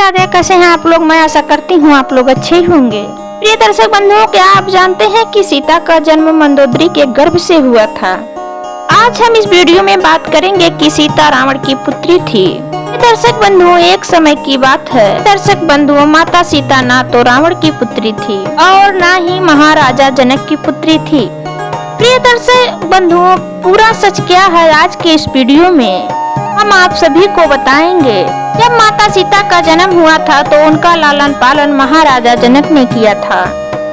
राधे, कैसे हैं आप लोग। मैं आशा करती हूँ आप लोग अच्छे ही होंगे। प्रिय दर्शक बंधुओं, क्या आप जानते हैं कि सीता का जन्म मंदोदरी के गर्भ से हुआ था। आज हम इस वीडियो में बात करेंगे कि सीता रावण की पुत्री थी। दर्शक बंधुओं, एक समय की बात है। दर्शक बंधुओं, माता सीता ना तो रावण की पुत्री थी और ना ही महाराजा जनक की पुत्री थी। प्रिय दर्शक बंधुओं, पूरा सच क्या है आज के इस वीडियो में हम आप सभी को बताएंगे। जब माता सीता का जन्म हुआ था तो उनका लालन पालन महाराजा जनक ने किया था।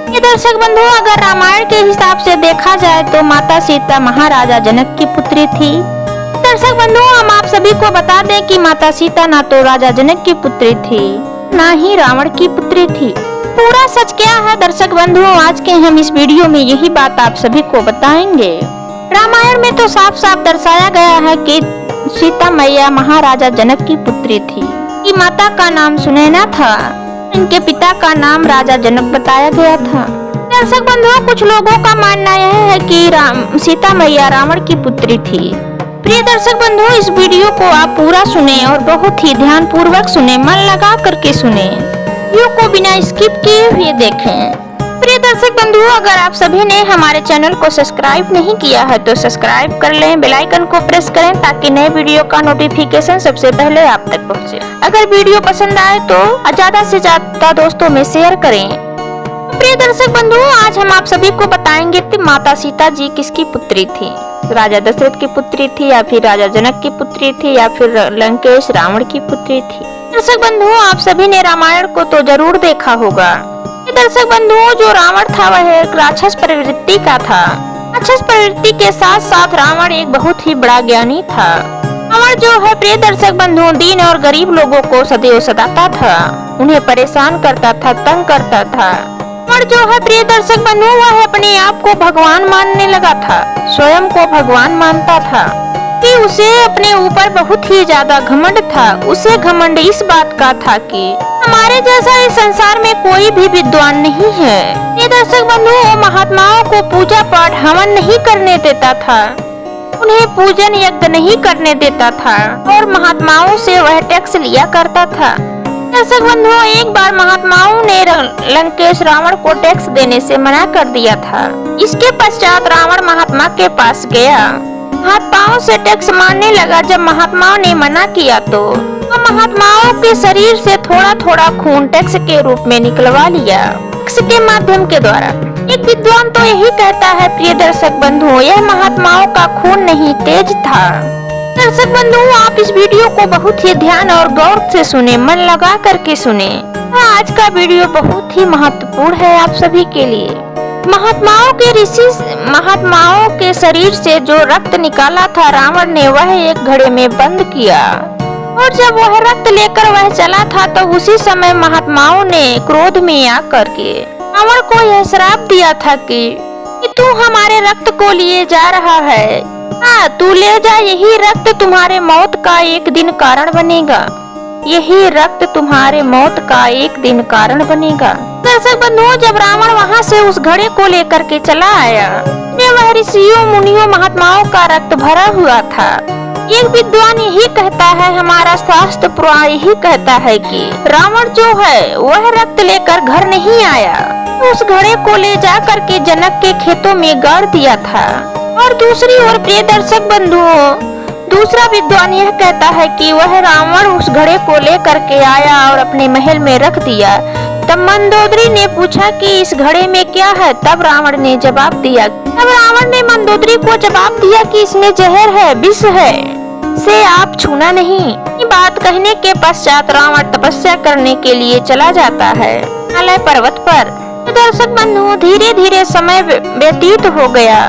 ये दर्शक बंधुओं, अगर रामायण के हिसाब से देखा जाए तो माता सीता महाराजा जनक की पुत्री थी। दर्शक बंधुओं, हम आप सभी को बता दें कि माता सीता ना तो राजा जनक की पुत्री थी, ना ही रावण की पुत्री थी। पूरा सच क्या है दर्शक बंधुओं, आज के हम इस वीडियो में यही बात आप सभी को बताएंगे। रामायण में तो साफ साफ दर्शाया गया है कि सीता मैया महाराजा जनक की पुत्री थी। कि माता का नाम सुनैना था, इनके पिता का नाम राजा जनक बताया गया था। दर्शक बंधुओं, कुछ लोगों का मानना यह है कि सीता मैया रावण की पुत्री थी। प्रिय दर्शक बंधुओं, इस वीडियो को आप पूरा सुने और बहुत ही ध्यान पूर्वक सुने, मन लगा करके सुने, वीडियो को बिना स्किप किए हुए देखें। प्रिय दर्शक बंधुओं, अगर आप सभी ने हमारे चैनल को सब्सक्राइब नहीं किया है तो सब्सक्राइब कर लें, बेल आइकन को प्रेस करें ताकि नए वीडियो का नोटिफिकेशन सबसे पहले आप तक पहुंचे। अगर वीडियो पसंद आए तो ज्यादा से ज्यादा दोस्तों में शेयर करें। प्रिय दर्शक बंधुओं, आज हम आप सभी को बताएंगे कि माता सीता जी किसकी पुत्री थी। राजा दशरथ की पुत्री थी या फिर राजा जनक की पुत्री थी या फिर लंकेश रावण की पुत्री थी। दर्शक बंधुओं, आप सभी ने रामायण को तो जरूर देखा होगा। दर्शक बंधुओं, जो रावण था वह एक राक्षस प्रवृत्ति का था। राक्षस प्रवृत्ति के साथ साथ रावण एक बहुत ही बड़ा ज्ञानी था। रावण जो है प्रिय दर्शक बंधुओं, दीन और गरीब लोगों को सदैव सताता था, उन्हें परेशान करता था, तंग करता था। रावण जो है प्रिय दर्शक बंधुओं, वह अपने आप को भगवान मानने लगा था, स्वयं को भगवान मानता था कि उसे अपने ऊपर बहुत ही ज्यादा घमंड था। उसे घमंड इस बात का था कि हमारे जैसा इस संसार में कोई भी विद्वान नहीं है। ये दर्शक बंधुओं, महात्माओं को पूजा पाठ हवन नहीं करने देता था, उन्हें पूजन यज्ञ नहीं करने देता था और महात्माओं से वह टैक्स लिया करता था। दर्शक बंधुओं, एक बार महात्माओं ने लंकेश रावण को टैक्स देने से मना कर दिया था। इसके पश्चात रावण महात्मा के पास गया, महात्माओं से टैक्स मांगने लगा। जब महात्माओं ने मना किया तो महात्माओं के शरीर से थोड़ा थोड़ा खून टैक्स के रूप में निकलवा लिया, टैक्स के माध्यम के द्वारा। एक विद्वान तो यही कहता है प्रिय दर्शक बंधुओं, यह महात्माओं का खून नहीं तेज था। दर्शक बंधुओं, आप इस वीडियो को बहुत ही ध्यान और गौर से सुने, मन लगा करके सुने। आज का वीडियो बहुत ही महत्वपूर्ण है आप सभी के लिए। महात्माओं के शरीर से जो रक्त निकाला था रावण ने, वह एक घड़े में बंद किया और जब वह रक्त लेकर वह चला था तो उसी समय महात्माओं ने क्रोध में आकर के रावण को यह श्राप दिया था कि तू हमारे रक्त को लिए जा रहा है। हाँ, तू ले जा, यही रक्त तुम्हारे मौत का एक दिन कारण बनेगा, यही रक्त तुम्हारे मौत का एक दिन कारण बनेगा। दर्शक बंधुओं, जब रावण वहाँ से उस घड़े को लेकर के चला आया, वह ऋषियों मुनियों महात्माओं का रक्त भरा हुआ था। एक विद्वान यही कहता है, हमारा शास्त्र पुराण यही कहता है कि रावण जो है वह रक्त लेकर घर नहीं आया, उस घड़े को ले जा करके जनक के खेतों में गाड़ दिया था। और दूसरी ओर प्रिय दर्शक बंधुओं, दूसरा विद्वान यह कहता है कि वह रावण उस घड़े को लेकर के आया और अपने महल में रख दिया। तब मंदोदरी ने पूछा कि इस घड़े में क्या है। तब रावण ने जवाब दिया, तब रावण ने मंदोदरी को जवाब दिया कि इसमें जहर है, विष है, से आप छूना नहीं। ये बात कहने के पश्चात रावण तपस्या करने के लिए चला जाता है हिमालय पर्वत पर। दर्शक बंधुओं, धीरे धीरे समय व्यतीत हो गया।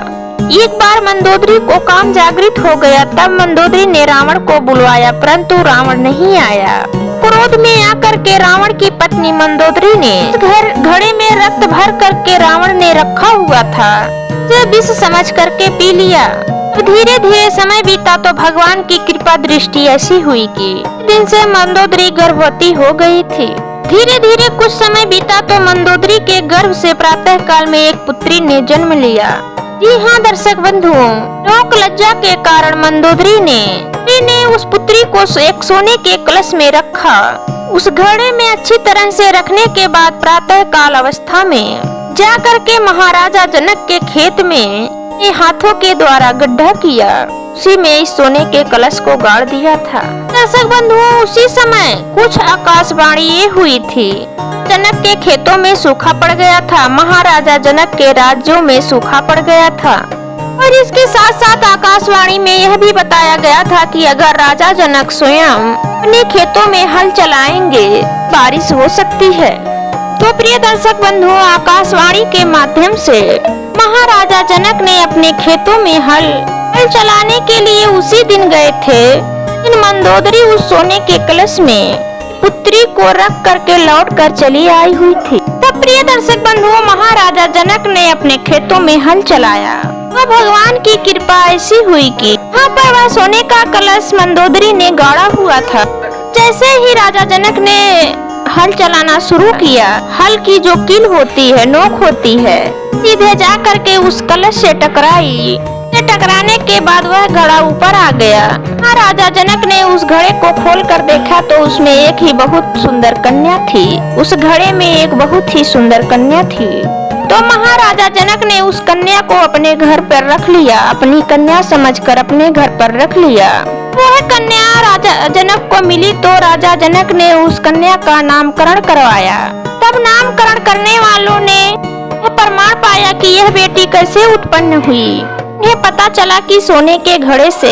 एक बार मंदोदरी को काम जागृत हो गया। तब मंदोदरी ने रावण को बुलवाया, परंतु रावण नहीं आया। क्रोध में आकर के रावण की पत्नी मंदोदरी ने घड़े में रक्त भर करके रावण ने रखा हुआ था, उसे विष समझ करके पी लिया। धीरे धीरे समय बीता तो भगवान की कृपा दृष्टि ऐसी हुई कि दिन से मंदोदरी गर्भवती हो गई थी। धीरे धीरे कुछ समय बीता तो मंदोदरी के गर्भ से प्रातः काल में एक पुत्री ने जन्म लिया। जी हाँ दर्शक बंधुओं, लोक लज्जा के कारण मंदोदरी ने उस पुत्री को एक सोने के कलश में रखा। उस घड़े में अच्छी तरह से रखने के बाद प्रातः काल अवस्था में जाकर के महाराजा जनक के खेत में अपने हाथों के द्वारा गड्ढा किया, उसी में इस सोने के कलश को गाड़ दिया था। दर्शक बंधुओं, उसी समय कुछ आकाशवाणी ये हुई थी। जनक के खेतों में सूखा पड़ गया था, महाराजा जनक के राज्यों में सूखा पड़ गया था और इसके साथ साथ आकाशवाणी में यह भी बताया गया था कि अगर राजा जनक स्वयं अपने खेतों में हल चलाएंगे बारिश हो सकती है। तो प्रिय दर्शक बंधुओं, आकाशवाणी के माध्यम से महाराजा जनक ने अपने खेतों में हल चलाने के लिए उसी दिन गए थे। इन मंदोदरी उस सोने के कलश में पुत्री को रख करके लौट कर चली आई हुई थी। तब प्रिय दर्शक बंधुओं, महाराजा जनक ने अपने खेतों में हल चलाया। वह भगवान की कृपा ऐसी हुई कि वहाँ पर वह सोने का कलश मंदोदरी ने गाड़ा हुआ था। जैसे ही राजा जनक ने हल चलाना शुरू किया, हल की जो कील होती है, नोक होती है, सीधे जा करके उस कलश से टकराई। टकराने के बाद वह घड़ा ऊपर आ गया। राजा जनक ने उस घड़े को खोल कर देखा तो उसमें एक ही बहुत सुंदर कन्या थी। उस घड़े में एक बहुत ही सुंदर कन्या थी। तो महाराजा जनक ने उस कन्या को अपने घर पर रख लिया, अपनी कन्या समझकर अपने घर पर रख लिया। वह कन्या राजा जनक को मिली तो राजा जनक ने उस कन्या का नामकरण करवाया। तब नामकरण करने वालों ने प्रमाण पाया कि यह बेटी कैसे उत्पन्न हुई। उन्हें पता चला कि सोने के घड़े से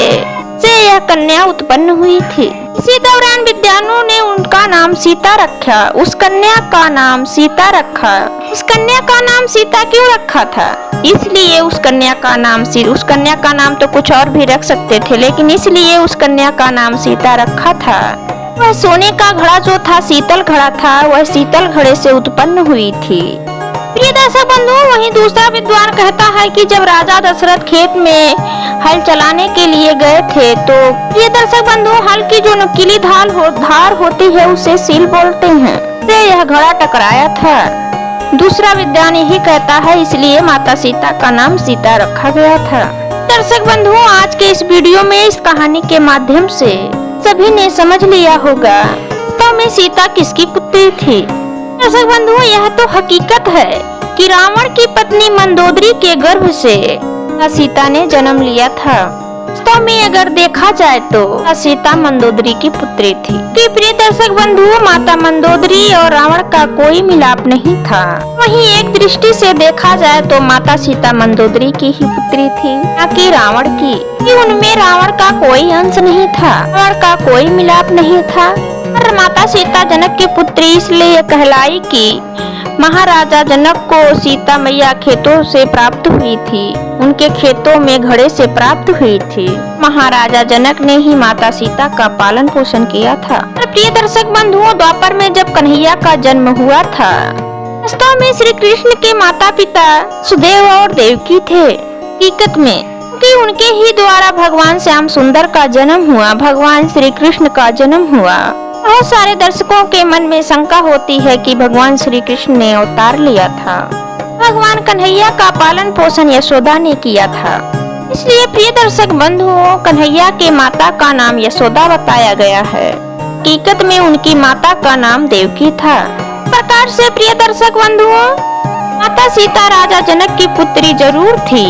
यह कन्या उत्पन्न हुई थी। इसी दौरान विद्वानों ने उनका नाम सीता रखा, उस कन्या का नाम सीता रखा। उस कन्या का नाम सीता क्यों रखा था? इसलिए उस कन्या का नाम तो कुछ और भी रख सकते थे, लेकिन इसलिए उस कन्या का नाम सीता रखा था। वह सोने का घड़ा जो था शीतल घड़ा था, वह शीतल घड़े से उत्पन्न हुई थी। प्रिय दर्शक बंधुओं, वहीं दूसरा विद्वान कहता है कि जब राजा दशरथ खेत में हल चलाने के लिए गए थे तो प्रिय दर्शक बंधुओं, हल की जो नुकीली धार होती है उसे सील बोलते हैं, से यह घड़ा टकराया था। दूसरा विद्वान यही कहता है, इसलिए माता सीता का नाम सीता रखा गया था। दर्शक बंधुओं, आज के इस वीडियो में इस कहानी के माध्यम से सभी ने समझ लिया होगा तो में सीता किसकी पुत्री थी। दर्शक बंधुओं, यह तो हकीकत है कि रावण की पत्नी मंदोदरी के गर्भ से सीता ने जन्म लिया था। वास्तव में अगर देखा जाए तो सीता मंदोदरी की पुत्री थी। कि प्रिय दर्शक बंधुओं, माता मंदोदरी और रावण का कोई मिलाप नहीं था। वहीं एक दृष्टि से देखा जाए तो माता सीता मंदोदरी की ही पुत्री थी, न कि रावण की। कि उनमें रावण का कोई अंश नहीं था, रावण का कोई मिलाप नहीं था। और माता सीता जनक की पुत्री इसलिए कहलाई कि महाराजा जनक को सीता मैया खेतों से प्राप्त हुई थी, उनके खेतों में घड़े से प्राप्त हुई थी। महाराजा जनक ने ही माता सीता का पालन पोषण किया था। प्रिय दर्शक बंधुओं, द्वापर में जब कन्हैया का जन्म हुआ था, वास्तव में श्री कृष्ण के माता पिता सुदेव और देवकी थे। हकीकत में कि उनके ही द्वारा भगवान श्याम सुंदर का जन्म हुआ, भगवान श्री कृष्ण का जन्म हुआ। बहुत सारे दर्शकों के मन में शंका होती है कि भगवान श्री कृष्ण ने अवतार लिया था, भगवान कन्हैया का पालन पोषण यशोदा ने किया था। इसलिए प्रिय दर्शक बंधुओं, कन्हैया के माता का नाम यशोदा बताया गया है। हकीकत में उनकी माता का नाम देवकी था। प्रकार से प्रिय दर्शक बंधुओं, माता सीता राजा जनक की पुत्री जरूर थी।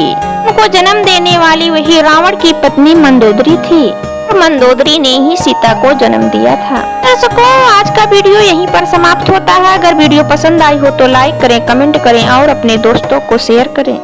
उनको जन्म देने वाली वही रावण की पत्नी मंदोदरी थी। मंदोदरी ने ही सीता को जन्म दिया था। दर्शकों, आज का वीडियो यहीं पर समाप्त होता है। अगर वीडियो पसंद आई हो तो लाइक करें, कमेंट करें और अपने दोस्तों को शेयर करें।